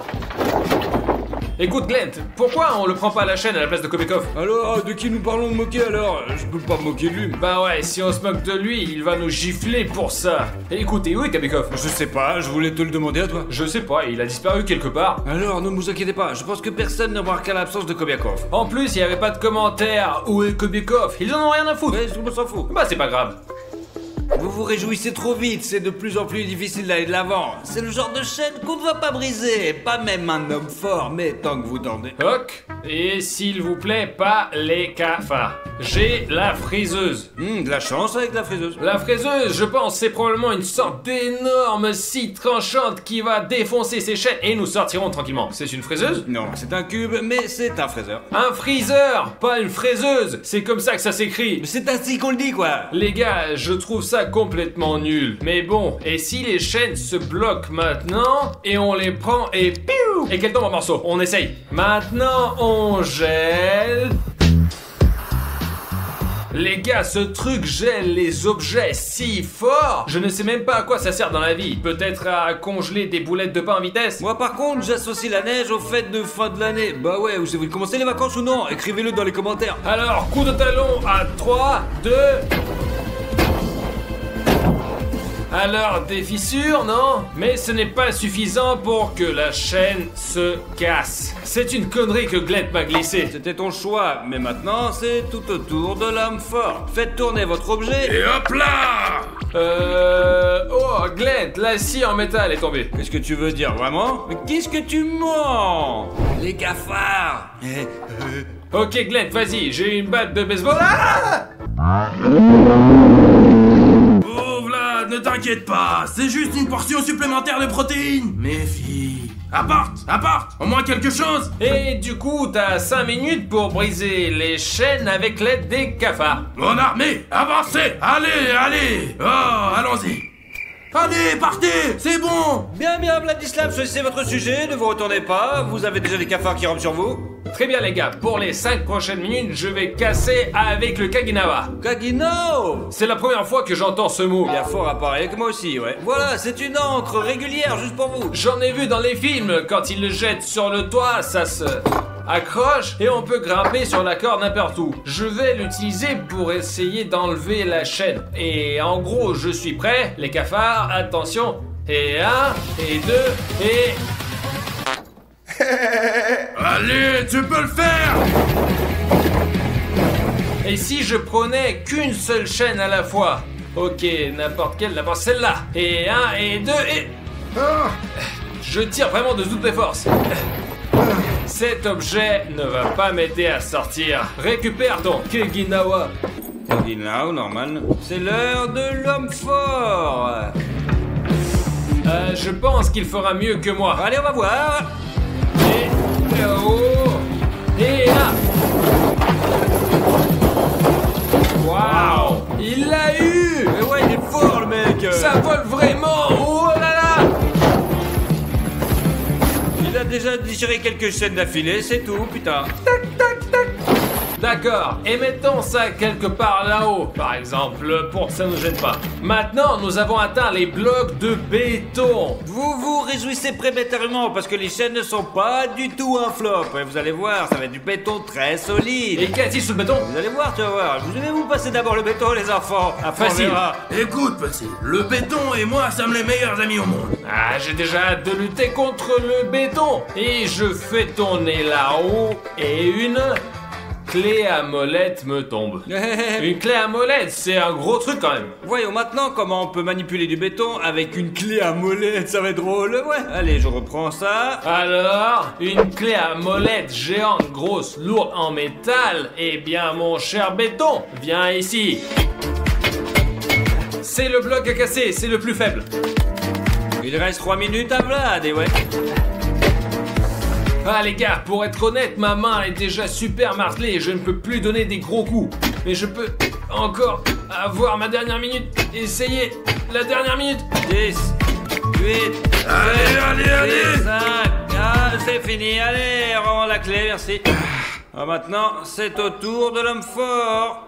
Écoute Glenn, pourquoi on le prend pas à la chaîne à la place de Kobekov? Alors, de qui nous parlons de moquer alors? Je peux pas me moquer de lui. Bah ouais, si on se moque de lui, il va nous gifler pour ça. Et écoutez, où est Kobekov? Je sais pas, je voulais te le demander à toi. Je sais pas, il a disparu quelque part. Alors, ne vous inquiétez pas, je pense que personne ne remarquera l'absence de Kobiakov. En plus, il y avait pas de commentaires. Où est Kobekov? Ils en ont rien à foutre. Mais tout le monde s'en fout. Bah c'est pas grave. Vous vous réjouissez trop vite, c'est de plus en plus difficile d'aller de l'avant. C'est le genre de chaîne qu'on ne va pas briser, pas même un homme fort, mais tant que vous tendez. Ok. Et s'il vous plaît, pas les cafards. J'ai la friseuse. De la chance avec la friseuse. La fraiseuse, je pense, c'est probablement une sorte d'énorme scie tranchante qui va défoncer ces chaînes et nous sortirons tranquillement. C'est une fraiseuse? Non, c'est un cube, mais c'est un fraiseur. Un freezer, pas une fraiseuse. C'est comme ça que ça s'écrit. Mais c'est ainsi qu'on le dit, quoi. Les gars, je trouve ça complètement nul. Mais bon, et si les chaînes se bloquent maintenant et on les prend et piou et qu'elles tombent en morceaux? On essaye. Maintenant, on gèle. Les gars, ce truc gèle les objets si fort. Je ne sais même pas à quoi ça sert dans la vie. Peut-être à congeler des boulettes de pain en vitesse. Moi par contre, j'associe la neige aux fêtes de fin de l'année. Bah ouais, vous avez commencé les vacances ou non? Écrivez-le dans les commentaires. Alors, coup de talon à 3, 2... Alors, des fissures, non? Mais ce n'est pas suffisant pour que la chaîne se casse. C'est une connerie que Glenn m'a glissé. C'était ton choix, mais maintenant c'est tout autour de l'homme fort. Faites tourner votre objet. Et hop là! Oh, Glenn, la scie en métal est tombée. Qu'est-ce que tu veux dire, vraiment? Mais qu'est-ce que tu mens? Les cafards. Ok, Glenn, vas-y, j'ai une batte de baseball. Ah! Ne t'inquiète pas, c'est juste une portion supplémentaire de protéines. Méfie. Apporte, au moins quelque chose. Et du coup, t'as 5 minutes pour briser les chaînes avec l'aide des cafards. Mon armée, avancez. Allez. Oh, allons-y. Allez, partez, c'est bon. Bien, Vladislav, choisissez votre sujet, ne vous retournez pas, vous avez déjà des cafards qui rampent sur vous. Très bien les gars, pour les 5 prochaines minutes, je vais casser avec le Kaginawa. Kagino! C'est la première fois que j'entends ce mot. Il y a fort à parler que moi aussi, ouais. Voilà, c'est une encre régulière juste pour vous. J'en ai vu dans les films, quand ils le jettent sur le toit, ça se accroche et on peut grimper sur la corde n'importe où. Je vais l'utiliser pour essayer d'enlever la chaîne. Et en gros, je suis prêt, les cafards, attention. Et 1, et 2, et... Allez, tu peux le faire. Et si je prenais qu'une seule chaîne à la fois? Ok, n'importe quelle, d'abord celle-là. Et 1, et 2, et... Je tire vraiment de toutes mes forces. Cet objet ne va pas m'aider à sortir. Récupère ton Kaginawa. Kaginawa, normal. C'est l'heure de l'homme fort. Je pense qu'il fera mieux que moi. Allez, on va voir. Et... oh. Et là. Waouh. Il l'a eu. Mais ouais, il est fort le mec. Ça vole vraiment. Oh là là. Il a déjà digéré quelques chaînes d'affilée, c'est tout, putain. D'accord, et mettons ça quelque part là-haut, par exemple, pour que ça ne gêne pas. Maintenant, nous avons atteint les blocs de béton. Vous vous réjouissez prématurément parce que les chaînes ne sont pas du tout un flop. Et vous allez voir, ça va être du béton très solide. Et qu'y a-t-il sous le béton? Vous allez voir, tu vas voir. Je vais vous passer d'abord le béton, les enfants. Après, facile. on verra. Écoute, petit, le béton et moi sommes les meilleurs amis au monde. Ah, j'ai déjà hâte de lutter contre le béton. Et je fais tourner là-haut et une... clé à molette me tombe. Une clé à molette, c'est un gros truc quand même. Voyons maintenant comment on peut manipuler du béton avec une clé à molette, ça va être drôle, ouais. Allez, je reprends ça. Alors, une clé à molette géante, grosse, lourde en métal. Eh bien, mon cher béton, viens ici. C'est le bloc à casser, c'est le plus faible. Il reste 3 minutes à Vlad, et ouais. Ah les gars, pour être honnête, ma main est déjà super martelée et je ne peux plus donner des gros coups. Mais je peux encore avoir ma dernière minute. Essayez la dernière minute. 10, 8, Allez 5, ah, c'est fini, allez, rends la clé, merci. Ah, maintenant, c'est au tour de l'homme fort.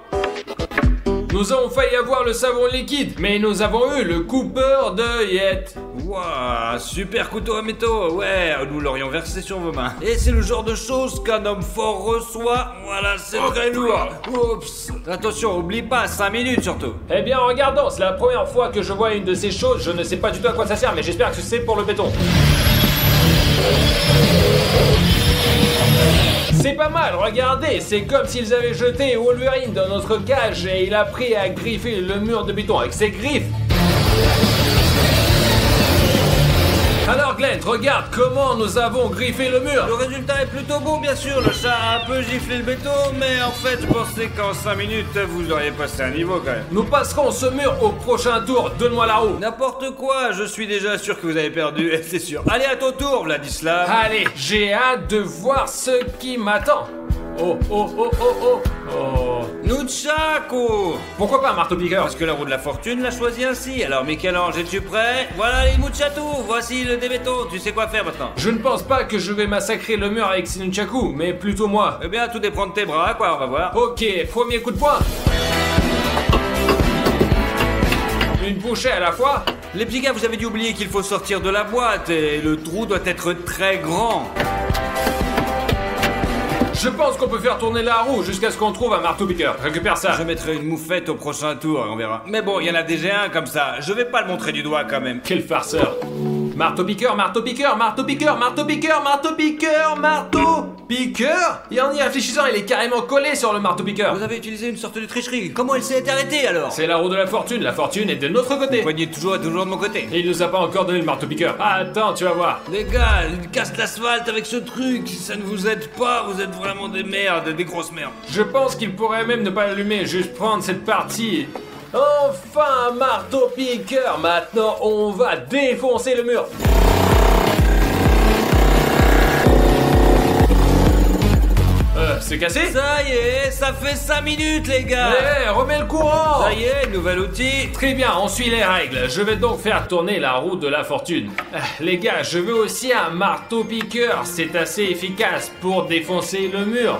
Nous avons failli avoir le savon liquide, mais nous avons eu le coupeur d'œillettes. Waouh, super couteau à métaux, ouais, nous l'aurions versé sur vos mains. Et c'est le genre de choses qu'un homme fort reçoit, voilà, c'est très lourd. Oups, attention, oublie pas, 5 minutes surtout. Eh bien, regardons, c'est la première fois que je vois une de ces choses, je ne sais pas du tout à quoi ça sert, mais j'espère que c'est pour le béton. C'est pas mal, regardez, c'est comme s'ils avaient jeté Wolverine dans notre cage et il a pris à griffer le mur de béton avec ses griffes. Alors Glenn, regarde comment nous avons griffé le mur. Le résultat est plutôt bon, bien sûr, le chat a un peu giflé le béton, mais en fait, je pensais qu'en 5 minutes, vous auriez passé un niveau quand même. Nous passerons ce mur au prochain tour, donne-moi la roue. N'importe quoi, je suis déjà sûr que vous avez perdu, c'est sûr. Allez, à ton tour, Vladislav. Allez, j'ai hâte de voir ce qui m'attend. Oh, oh, oh, oh, oh, oh. Nunchaku. Pourquoi pas un marteau-piqueur? Parce que la roue de la fortune l'a choisi ainsi. Alors, Michel-Ange, es-tu prêt? Voilà les Muchatou, voici le débéton. Tu sais quoi faire maintenant? Je ne pense pas que je vais massacrer le mur avec ces nunchaku, mais plutôt moi. Eh bien, tout dépend de tes bras, quoi, on va voir. Ok, premier coup de poing. Une bouchée à la fois. Les petits gars, vous avez dû oublier qu'il faut sortir de la boîte et le trou doit être très grand. Je pense qu'on peut faire tourner la roue jusqu'à ce qu'on trouve un marteau-piqueur. Récupère ça. Je mettrai une moufette au prochain tour, on verra. Mais bon, il y en a déjà un comme ça. Je vais pas le montrer du doigt quand même. Quel farceur. Marteau-piqueur, marteau-piqueur, marteau-piqueur, marteau-piqueur, marteau-piqueur, marteau-piqueur. Et en y réfléchissant, il est carrément collé sur le marteau-piqueur. Vous avez utilisé une sorte de tricherie. Comment elle s'est arrêtée alors? C'est la roue de la fortune est de notre côté. Le poignet toujours de mon côté. Et il nous a pas encore donné le marteau-piqueur. Attends, tu vas voir. Les gars, il casse l'asphalte avec ce truc. Ça ne vous aide pas, vous êtes vraiment des merdes, des grosses merdes. Je pense qu'il pourrait même ne pas l'allumer, juste prendre cette partie. Enfin, un marteau-piqueur. Maintenant, on va défoncer le mur. C'est cassé? Ça y est, ça fait 5 minutes les gars. Eh, remets le courant. Ça y est, nouvel outil. Très bien, on suit les règles. Je vais donc faire tourner la roue de la fortune. Les gars, je veux aussi un marteau-piqueur. C'est assez efficace pour défoncer le mur.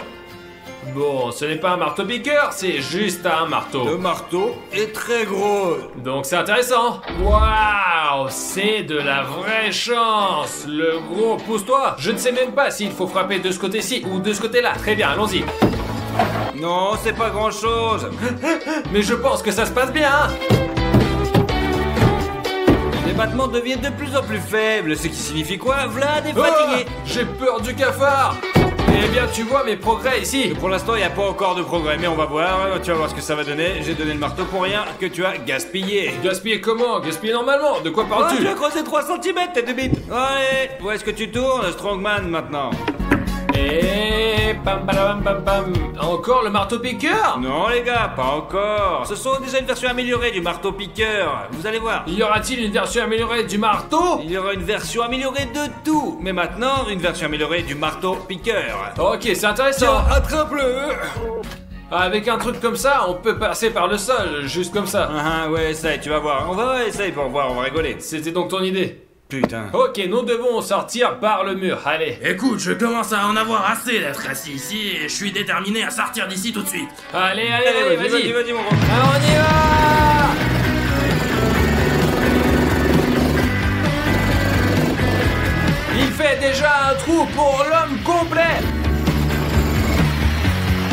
Bon, ce n'est pas un marteau-piqueur, c'est juste un marteau. Le marteau est très gros. Donc c'est intéressant. Waouh, c'est de la vraie chance. Le gros, pousse-toi. Je ne sais même pas s'il faut frapper de ce côté-ci ou de ce côté-là. Très bien, allons-y. Non, c'est pas grand-chose. Mais je pense que ça se passe bien. Les battements deviennent de plus en plus faibles, ce qui signifie quoi? Vlad est fatigué. J'ai peur du cafard. Eh bien, tu vois mes progrès ici. Pour l'instant, il n'y a pas encore de progrès, mais on va voir. Tu vas voir ce que ça va donner. J'ai donné le marteau pour rien que tu as gaspillé. Gaspiller comment? Gaspiller normalement? De quoi parles-tu? Tu as creusé 3 cm, tête de bite. Allez, où est-ce que tu tournes, Strongman, maintenant? Et pam pam pam pam. Encore le marteau-piqueur? Non les gars, pas encore. Ce sont déjà une version améliorée du marteau-piqueur. Vous allez voir. Y aura-t-il une version améliorée du marteau? Il y aura une version améliorée de tout. Mais maintenant, une version améliorée du marteau-piqueur. Ok, c'est intéressant. Tiens, attrape-le. Avec un truc comme ça, on peut passer par le sol, juste comme ça. Ah ouais, essaye, tu vas voir. On va essayer pour voir, on va rigoler. C'était donc ton idée? Putain. Ok, nous devons sortir par le mur, allez. Écoute, je commence à en avoir assez d'être assis ici et je suis déterminé à sortir d'ici tout de suite. Allez, allez, vas-y. Vas-y, mon gros. Alors on y va. Il fait déjà un trou pour l'homme complet.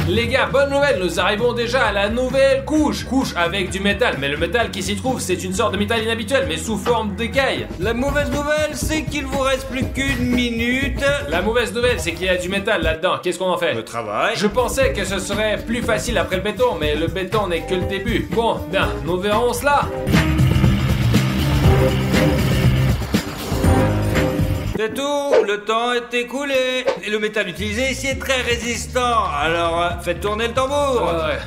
Les gars, bonne nouvelle, nous arrivons déjà à la nouvelle couche. Couche avec du métal, mais le métal qui s'y trouve, c'est une sorte de métal inhabituel, mais sous forme d'écaille. La mauvaise nouvelle, c'est qu'il vous reste plus qu'une minute. La mauvaise nouvelle, c'est qu'il y a du métal là-dedans. Qu'est-ce qu'on en fait? Le travail. Je pensais que ce serait plus facile après le béton, mais le béton n'est que le début. Bon, bien, nous verrons cela. C'est tout, le temps est écoulé. Et le métal utilisé ici est très résistant. Alors, faites tourner le tambour. Ouais.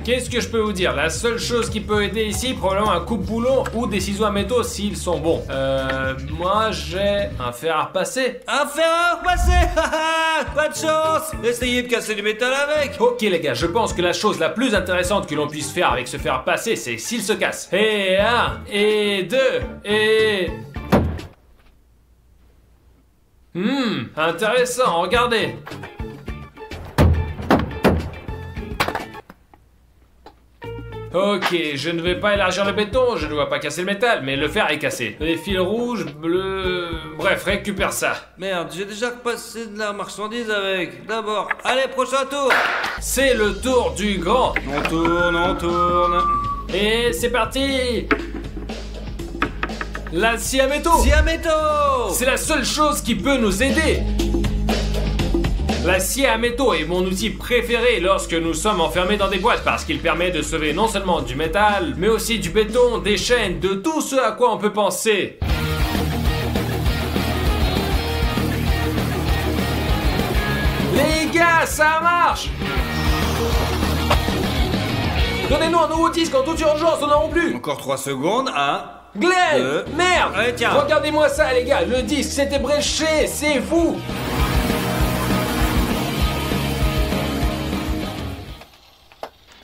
Qu'est-ce que je peux vous dire? La seule chose qui peut aider ici, probablement un coupe-boulon ou des ciseaux à métaux s'ils sont bons. Moi j'ai un fer à repasser. Un fer à repasser. Pas de chance. Essayez de casser du métal avec. Ok les gars, je pense que la chose la plus intéressante que l'on puisse faire avec ce fer à repasser, c'est s'il se casse. Et 1, et 2, et... Intéressant, regardez. Ok, je ne vais pas élargir le béton, je ne dois pas casser le métal, mais le fer est cassé. Les fils rouges, bleus... Bref, récupère ça. Merde, j'ai déjà repassé de la marchandise avec. D'abord, allez, prochain tour. C'est le tour du grand. On tourne, on tourne. Et c'est parti. La scie à métaux. Scie à métaux. C'est la seule chose qui peut nous aider. La scie à métaux est mon outil préféré lorsque nous sommes enfermés dans des boîtes parce qu'il permet de sauver non seulement du métal, mais aussi du béton, des chaînes, de tout ce à quoi on peut penser. Les gars, ça marche! Donnez-nous un nouveau disque en toute urgence, on n'en a plus! Encore 3 secondes, 1. Glenn! Merde! Allez, tiens. Regardez-moi ça, les gars, le disque s'était bréché, c'est fou!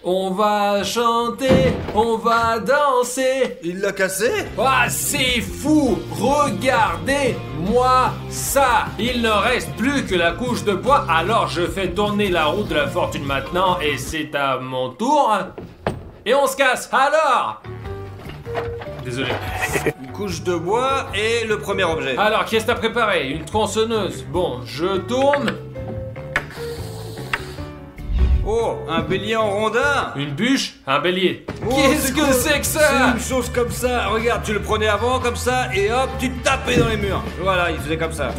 On va chanter, on va danser. Il l'a cassé? Ah, c'est fou! Regardez-moi ça! Il ne reste plus que la couche de bois, alors je fais tourner la roue de la fortune maintenant, et c'est à mon tour. Et on se casse, alors! Désolé. Une couche de bois et le premier objet. Alors, qu'est-ce que t'as préparé? Une tronçonneuse. Bon, je tourne. Oh, un bélier en rondin. Une bûche, un bélier. Oh, Qu'est-ce que cool. c'est que C'est ça? une chose comme ça. Regarde, tu le prenais avant comme ça et hop, tu tapais dans les murs. Voilà, il faisait comme ça.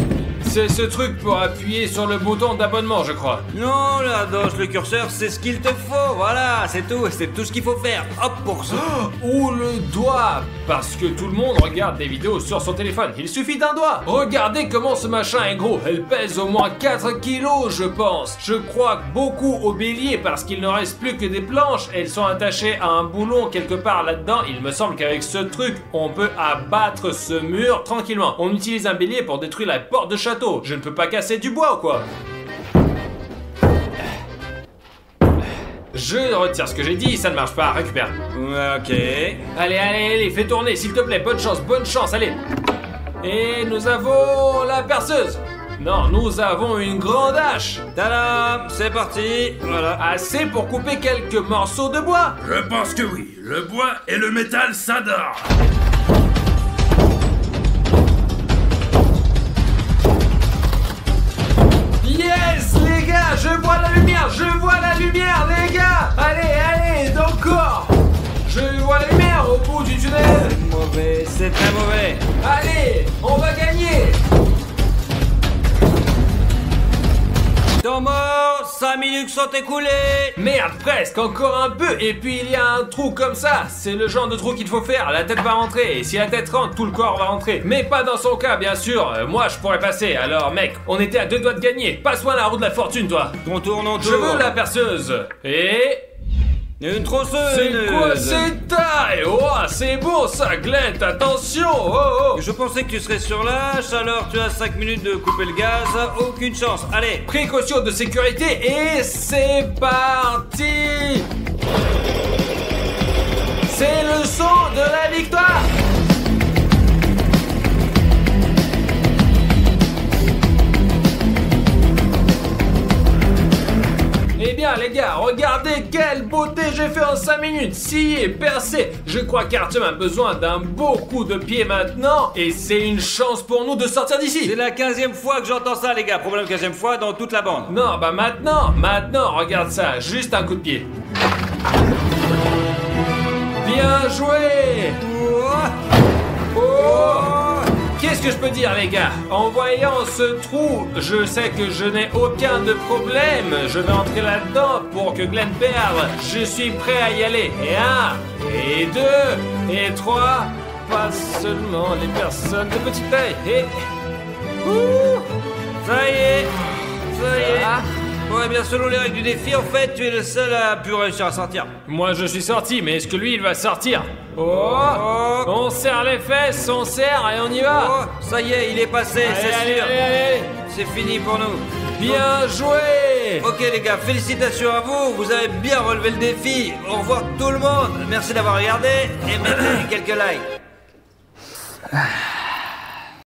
C'est ce truc pour appuyer sur le bouton d'abonnement, je crois. Non, la doche, le curseur, c'est ce qu'il te faut. Voilà, c'est tout ce qu'il faut faire. Hop, pour ça. Ou le doigt, parce que tout le monde regarde des vidéos sur son téléphone. Il suffit d'un doigt. Regardez comment ce machin est gros. Elle pèse au moins 4 kilos, je pense. Je crois beaucoup au bélier parce qu'il ne reste plus que des planches. Elles sont attachées à un boulon quelque part là-dedans. Il me semble qu'avec ce truc, on peut abattre ce mur tranquillement. On utilise un bélier pour détruire la porte de château. Je ne peux pas casser du bois ou quoi? Je retire ce que j'ai dit, ça ne marche pas, récupère. Ok. Allez, fais tourner, s'il te plaît, bonne chance, allez. Et nous avons la perceuse. Non, nous avons une grande hache. Tadam, c'est parti. Voilà. Assez pour couper quelques morceaux de bois. Je pense que oui. Le bois et le métal s'adorent. Yes, les gars, je vois la lumière, les gars. Allez, encore. Je vois la lumière au bout du tunnel. Mauvais, c'est très mauvais. Allez, on va gagner. Temps mort, 5 minutes sont écoulées. Merde, presque, encore un peu. Et puis il y a un trou comme ça. C'est le genre de trou qu'il faut faire. La tête va rentrer. Et si la tête rentre, tout le corps va rentrer. Mais pas dans son cas, bien sûr. Moi, je pourrais passer. Alors, mec, on était à 2 doigts de gagner. Passe-moi la roue de la fortune, toi. On tourne. Je veux la perceuse. Et... Une tronçonneuse. C'est quoi cette taille? Oh, c'est beau ça, Glenn, attention. Oh. Je pensais que tu serais sur l'âche, alors tu as 5 minutes de couper le gaz. Aucune chance. Allez. Précaution de sécurité et c'est parti. C'est le son de la victoire. Eh bien les gars, regardez quelle beauté j'ai fait en 5 minutes. Scié, percé. Je crois qu'Artyom a besoin d'un beau coup de pied maintenant. Et c'est une chance pour nous de sortir d'ici. C'est la 15e fois que j'entends ça, les gars. Problème 15e fois dans toute la bande. Non, bah maintenant, regarde ça. Juste un coup de pied. Bien joué. Qu'est-ce que je peux dire, les gars? En voyant ce trou, je sais que je n'ai aucun de problème. Je vais entrer là-dedans pour que Glenn perde. Je suis prêt à y aller. Et 1, et 2, et 3. Pas seulement les personnes de petite taille. Et... Ça y est. Ah. Ouais, bien selon les règles du défi, en fait, tu es le seul à pu réussir à sortir. Moi, je suis sorti, mais est-ce que lui, il va sortir? On serre les fesses, on serre et on y va. Oh, ça y est, il est passé, c'est sûr. Allez. C'est fini pour nous. Bien joué. Ok les gars, félicitations à vous, vous avez bien relevé le défi. Au revoir tout le monde, merci d'avoir regardé et mettez quelques likes.